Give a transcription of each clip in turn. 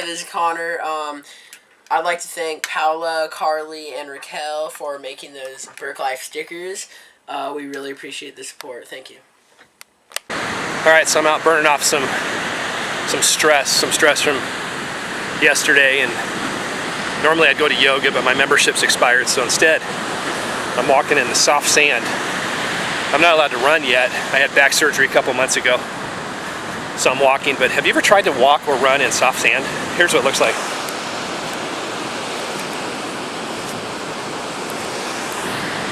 this is Connor. I'd like to thank Paula, Carly, and Raquel for making those BurkeLife stickers. We really appreciate the support. Thank you. Alright, so I'm out burning off some stress from yesterday, and normally I'd go to yoga, but my membership's expired, so instead I'm walking in the soft sand. I'm not allowed to run yet. I had back surgery a couple months ago, so I'm walking. But have you ever tried to walk or run in soft sand? Here's what it looks like.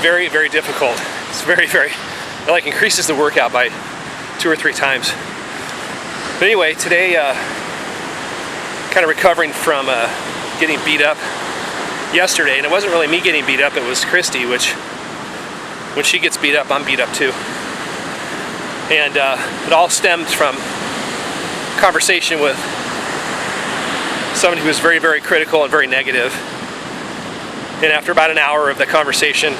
Very, very difficult. It's very, it like increases the workout by 2 or 3 times. But anyway, today, kind of recovering from getting beat up yesterday, and it wasn't really me getting beat up, it was Kristi, which when she gets beat up, I'm beat up too. And it all stemmed from a conversation with somebody who was very, very critical and very negative. And after about an hour of the conversation,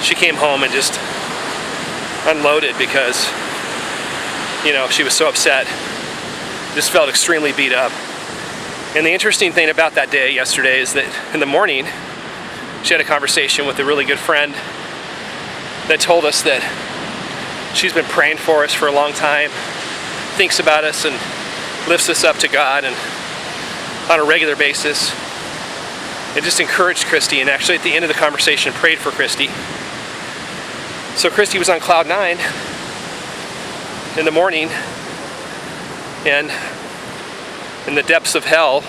she came home and just unloaded because, you know, she was so upset. Just felt extremely beat up. And the interesting thing about that day yesterday is that in the morning, she had a conversation with a really good friend that told us that she's been praying for us for a long time, thinks about us and lifts us up to God and on a regular basis. And just encouraged Kristi, and actually at the end of the conversation prayed for Kristi. So Kristi was on cloud 9 in the morning and in the depths of hell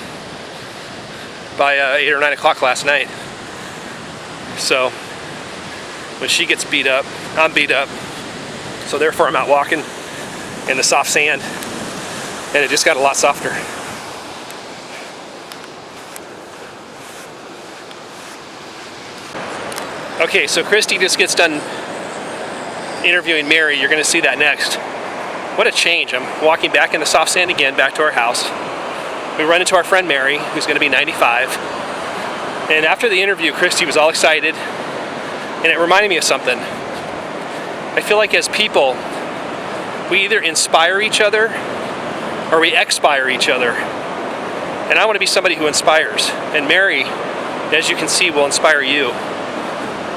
by 8 or 9 o'clock last night. So when she gets beat up, I'm beat up. So therefore I'm out walking in the soft sand, and it just got a lot softer. Okay, so Kristi just gets done interviewing Mary. You're going to see that next. What a change. I'm walking back in the soft sand again, back to our house. We run into our friend Mary, who's going to be 95. And after the interview, Kristi was all excited, and it reminded me of something. I feel like as people, we either inspire each other or we expire each other. And I want to be somebody who inspires. And Mary, as you can see, will inspire you.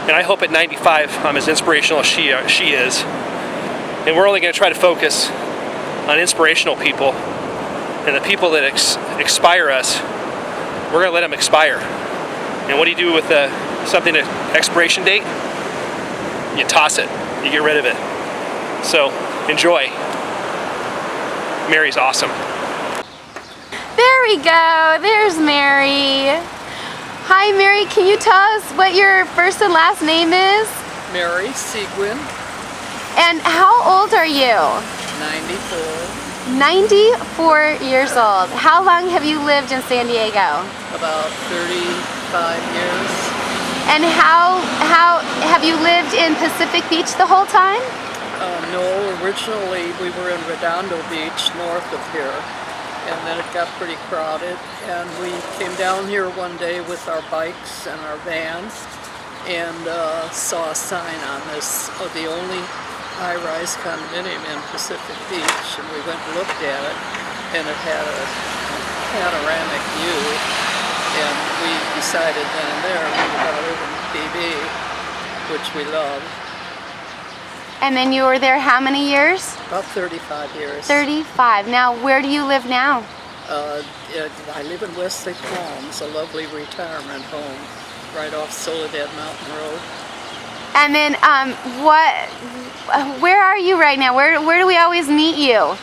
And I hope at 95 I'm as inspirational as she is. And we're only going to try to focus on inspirational people. And the people that expire us, we're going to let them expire. And what do you do with something at expiration date? You toss it. You get rid of it. So enjoy. Mary's awesome. There we go. There's Mary. Hi Mary, can you tell us what your first and last name is? Mary Seguin. And how old are you? 94. 94 years old. How long have you lived in San Diego? About 35 years. And how have you lived in Pacific Beach the whole time? No, originally we were in Redondo Beach, north of here. And then it got pretty crowded, and we came down here one day with our bikes and our van and saw a sign on this of the only high-rise condominium in Pacific Beach, and we went and looked at it, and it had a panoramic view, and we decided then and there we were going to live in PB, which we love. And then you were there how many years? About 35 years. 35. Now, where do you live now? I live in Wesley Palms, a lovely retirement home right off Soledad Mountain Road. And then, where are you right now? Where do we always meet you?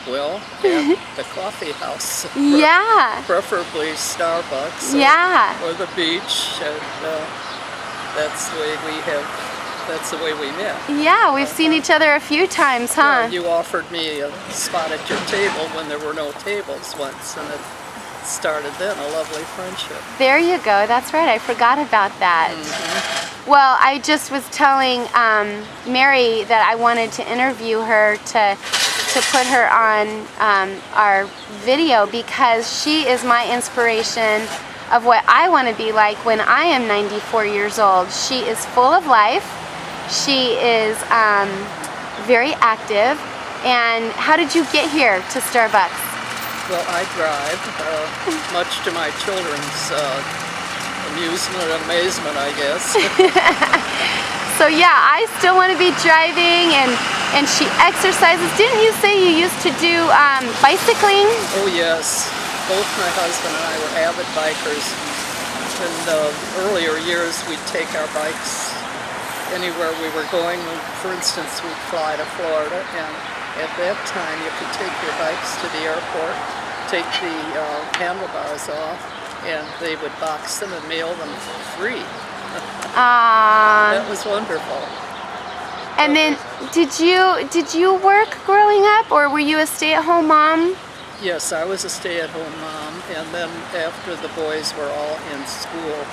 Well, at the coffee house. Yeah. Preferably Starbucks. Or the beach. And, that's the way we met. Yeah, we've seen each other a few times, huh? Yeah, you offered me a spot at your table when there were no tables once, and it started then, a lovely friendship. There you go, that's right, I forgot about that. Mm-hmm. Well, I just was telling Mary that I wanted to interview her to put her on our video because she is my inspiration of what I want to be like when I am 94 years old. She is full of life. She is very active. And how did you get here to Starbucks? Well, I drive, much to my children's amusement and amazement, I guess. So yeah, I still want to be driving, and she exercises. Didn't you say you used to do bicycling? Oh yes, both my husband and I were avid bikers. In the earlier years, we'd take our bikes anywhere we were going. For instance, we'd fly to Florida, and at that time you could take your bikes to the airport, take the handlebars off, and they would box them and mail them for free. That was wonderful. And then, did you work growing up, or were you a stay-at-home mom? Yes, I was a stay-at-home mom, and then after the boys were all in school,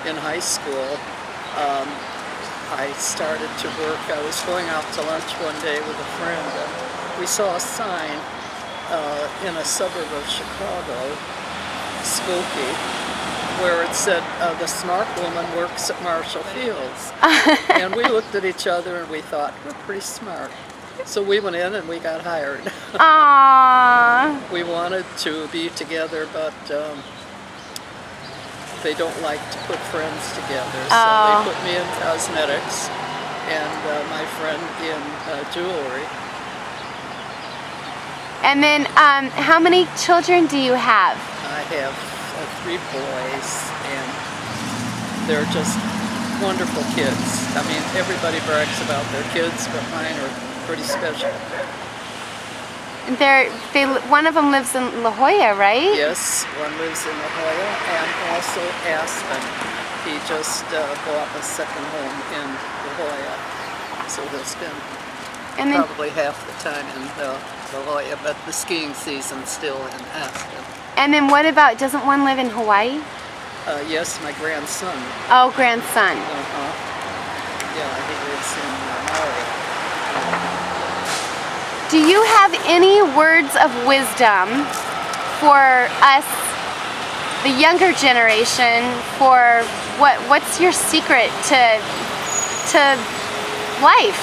in high school, I started to work. I was going out to lunch one day with a friend, and we saw a sign in a suburb of Chicago, Skokie, where it said, the smart woman works at Marshall Fields. And we looked at each other and we thought, we're pretty smart. So we went in and we got hired. Aww. We wanted to be together, but they don't like to put friends together. So they put me in cosmetics and my friend in jewelry. And then, how many children do you have? I have 3 boys, and they're just wonderful kids. I mean, everybody brags about their kids, but mine are pretty special. One of them lives in La Jolla, right? Yes, one lives in La Jolla and also Aspen. He just bought a second home in La Jolla, so he'll spend probably half the time in La Jolla, but the skiing season's still in Aspen. And then what about, doesn't one live in Hawaii? Yes, my grandson. Oh, grandson. Yeah, he lives in Maui. Do you have any words of wisdom for us, the younger generation, for what's your secret to life?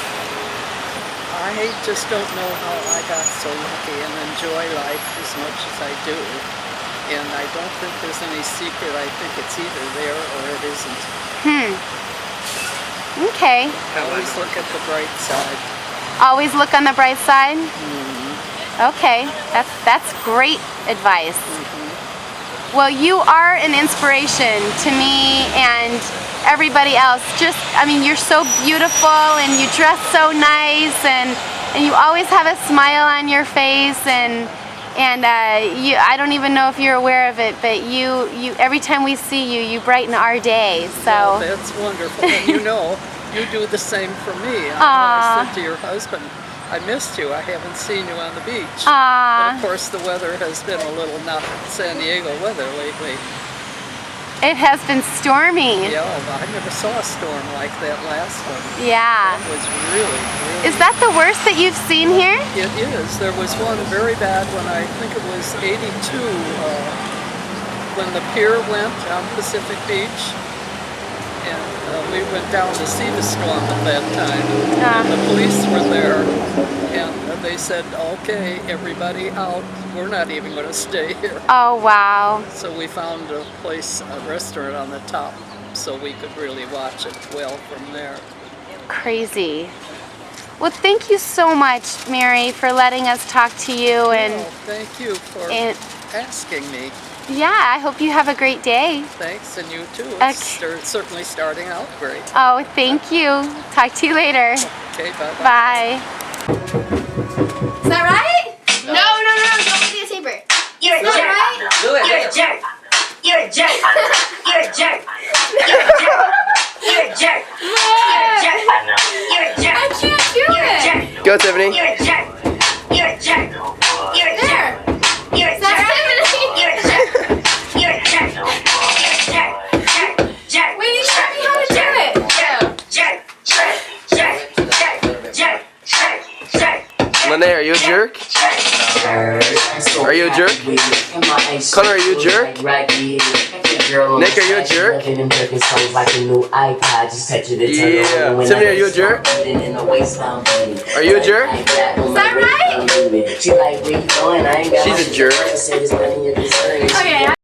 I just don't know how I got so lucky and enjoy life as much as I do. And I don't think there's any secret. I think it's either there or it isn't. Okay. Always look at the bright side. Always look on the bright side? Okay, that's great advice. Well, you are an inspiration to me and everybody else. I mean, you're so beautiful and you dress so nice and you always have a smile on your face and I don't even know if you're aware of it, but you every time we see you, you brighten our day. So well, that's wonderful. And you know, you do the same for me. I said to your husband, I missed you. I haven't seen you on the beach. But of course, the weather has been a little not San Diego weather lately. It has been stormy. Yeah, I never saw a storm like that last one. Yeah. It was really. Is that the worst that you've seen here? It is. There was one very bad when I think it was 82, when the pier went on Pacific Beach. And we went down to see the storm at that time. And the police were there. And they said, okay, everybody out. We're not even going to stay here. Oh, wow. So we found a place, a restaurant on the top, so we could really watch it well from there. Crazy. Well, thank you so much, Mary, for letting us talk to you. And thank you for asking me. Yeah, I hope you have a great day. Thanks, and you too. It's certainly starting out great. Oh, thank you. Talk to you later. Okay, bye-bye. Bye. Is that right? No, don't give me a taper. You're a jerk. Right? You're a jerk. You're a jerk. You're a jerk. You're a jerk. You're a jerk. You're a jerk. I can't do it. Go, Tiffany. You're a jerk. You're a jerk. You're a jerk. You're a jerk. You're a jerk. You're a jerk. You're a jerk. Jerk. Wait, you show me how to do it. Jerk. Jerk. Jerk. Jerk. Jerk. Jerk. Jerk. Lene, are you a jerk? Are you a jerk? Connor, are you a jerk? Nick, are you a jerk? Yeah. Timmy, are you a jerk? Are you a jerk? Is that right? She's a jerk.